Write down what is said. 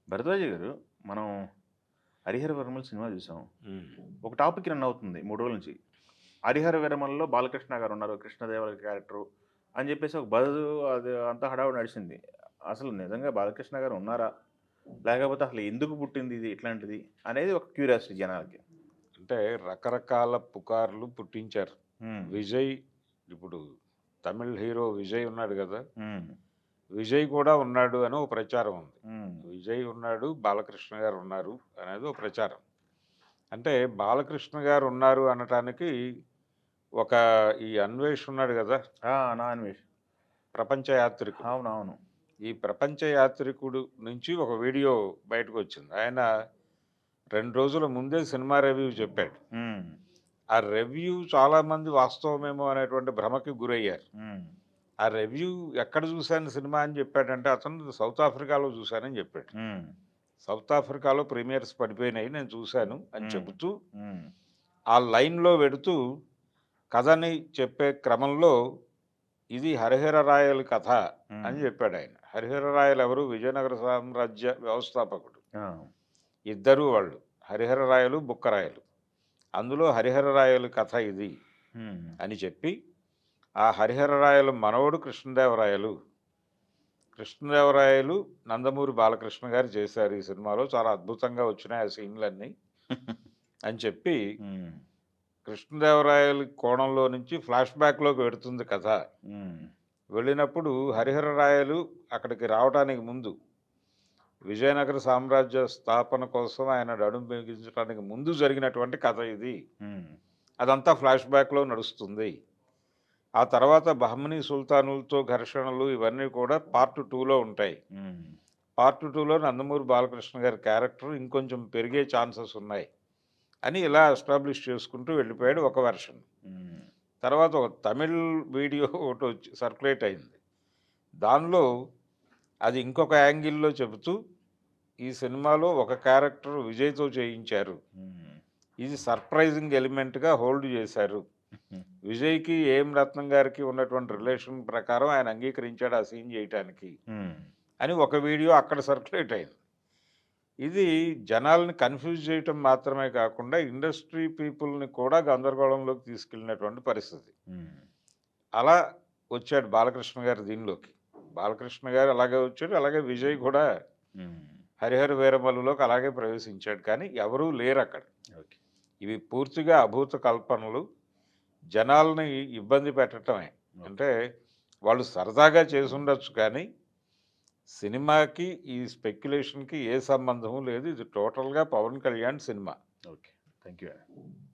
భరద్వాజ గారు, మనం 'హరిహర వీరమల్లు' సినిమా చూసాం. హ్మ్. ఒక టాపిక్ రన్ అవుతుంది 3 రోజుల నుంచి. 'హరిహర వీరమల్లులో' బాలకృష్ణ గారు ఉన్నారు. కృష్ణదేవరాయల క్యారెక్టరు అని చెప్పేసి ఒక బజ్ అది అంతా హడావుడి నడిచింది. అసలు నిజంగా బాలకృష్ణ గారు ఉన్నారా? లేకపోతే అసలు ఎందుకు పుట్టింది ఇది ఇట్లాంటిది? అనేది ఒక క్యూరియాసిటీ జనాలకి. అంటే రకరకాల పుకార్లు పుట్టించారు. హ్మ్. విజయ్ ఇప్పుడు తమిళ్ హీరో విజయ్ ఉన్నాడు గదా! హ్మ్. విజయ్ కూడా ఉన్నాడు అని ఒక ప్రచారం ఉంది. హ్మ్. విజయ్ ఉన్నాడు, బాలకృష్ణ గారు ఉన్నారు అనేది ఒక ప్రచారం. అంటే బాలకృష్ణ గారు ఉన్నారు అనటానికి ఒక ఈ అన్వేష్ ఉన్నాడు గదా! ఆ! Non veg. ప్రపంచ యాత్రికుడు. అవునవును. ఈ ప్రపంచ యాత్రికుడు నుంచి ఒక వీడియో బయటకొచ్చింది. ఆయన 2 రోజుల ముందే సినిమా రివ్యూ చెప్పాడు. హ్మ్. ఆ రివ్యూ చాలామంది వాస్తవమేమో అనేటువంటి భ్రమకి గురయ్యారు. హ్మ్. ఆ రివ్యూ ఎక్కడ చూశాను సినిమా అని చెప్పాడంటే, అతను సౌత్ ఆఫ్రికాలో చూశానని చెప్పాడు. హ్మ్. సౌత్ ఆఫ్రికాలో ప్రీమియర్స్ పడిపోయినాయి నేను చూశాను అని హ్మ్. చెబుతూ, హ్మ్. ఆ లైన్‌లో వెడుతూ కథని చెప్పే క్రమంలో ఇది 'హరిహర రాయల' కథ హ్మ్. అని చెప్పాడాయన. 'హరిహర రాయలు' ఎవరు? విజయనగర సామ్రాజ్య వ్యవస్థాపకుడు. ఆ! ఇద్దరూ వాళ్ళు. 'హరిహర రాయలు', 'బుక్క రాయలు'. అందులో 'హరిహర రాయలు' కథ ఇది హ్మ్. అని చెప్పి, ఆ 'హరిహర రాయలు' మనవడు కృష్ణదేవరాయలు. కృష్ణదేవరాయలు, నందమూరి బాలకృష్ణ గారు చేశారు ఈ సినిమాలో. చాలా అద్భుతంగా వచ్చినాయి ఆ సీన్‌లన్నీ అని చెప్పి, హ్మ్. కృష్ణదేవరాయలు కోణంలో నుంచి ఫ్లాష్ బ్యాక్‌లోకి వెడుతుంది కథ. హ్మ్. వెళ్ళినప్పుడు 'హరిహర రాయలు' అక్కడికి రావటానికి ముందు, విజయనగర సామ్రాజ్య స్థాపన కోసం ఆయన నడుం బిగించడానికి ముందు జరిగినటువంటి కథ ఇది. హ్మ్. అదంతా ఫ్లాష్ బ్యాక్‌లో నడుస్తుంది. ఆ తర్వాత బహమనీ సుల్తానులతో ఘర్షణలు ఇవన్నీ కూడా పార్ట్ 2లో ఉంటాయి. హ్మ్. పార్ట్ 2లో నందమూరి బాలకృష్ణ గారి క్యారెక్టర్ ఇంకొంచెం పెరిగే ఛాన్సెస్ ఉన్నాయి అని ఇలా ఎస్టాబ్లిష్ చేసుకుంటూ వెళ్ళిపోయాడు ఒక వెర్షన్. హ్మ్. తర్వాత ఒక తమిళ్ వీడియో ఒకటొచ్చి సర్క్యులేట్ అయింది. దానిలో అది ఇంకొక యాంగిల్‌లో చెబుతూ, ఈ సినిమాలో ఒక క్యారెక్టర్ విజయ్‌తో చేయించారు. హ్మ్. ఇది సర్ప్రైజింగ్ ఎలిమెంట్‌గా హోల్డ్ చేశారు. హ్మ్. విజయ్‌కి, ఏఎం రత్నం గారికి ఉన్నటువంటి రిలేషన్ ప్రకారం ఆయన అంగీకరించాడు ఆ సీన్ చేయటానికి హ్మ్. అని ఒక వీడియో అక్కడ సర్క్యులేట్ అయింది. ఇది జనాల్ని కన్‌ఫ్యూజ్ చేయటం మాత్రమే కాకుండా ఇండస్ట్రీ పీపుల్‌ని కూడా గందరగోళంలోకి తీసుకెళ్ళినటువంటి పరిస్థితి. హ్మ్. అలా వచ్చాడు బాలకృష్ణ గారు దీనిలోకి. బాలకృష్ణ గారు అలాగే వచ్చాడు. అలాగే విజయ్ కూడా హ్మ్. 'హరిహర వీరమల్లు'లోకి అలాగే ప్రవేశించాడు. కానీ ఎవరూ లేరక్కడ. ఓకే. ఇవి పూర్తిగా అభూత కల్పనలు. జనాల్ని ఇబ్బంది పెట్టటమే. ఓకే. అంటే వాళ్ళు సరదాగా చేసుండొచ్చు కానీ, సినిమాకి ఈ స్పెక్యులేషన్‌కి ఏ సంబంధము లేదు. ఇది టోటల్‌గా పవన్ కళ్యాణ్ సినిమా. ఓకే. Thank you.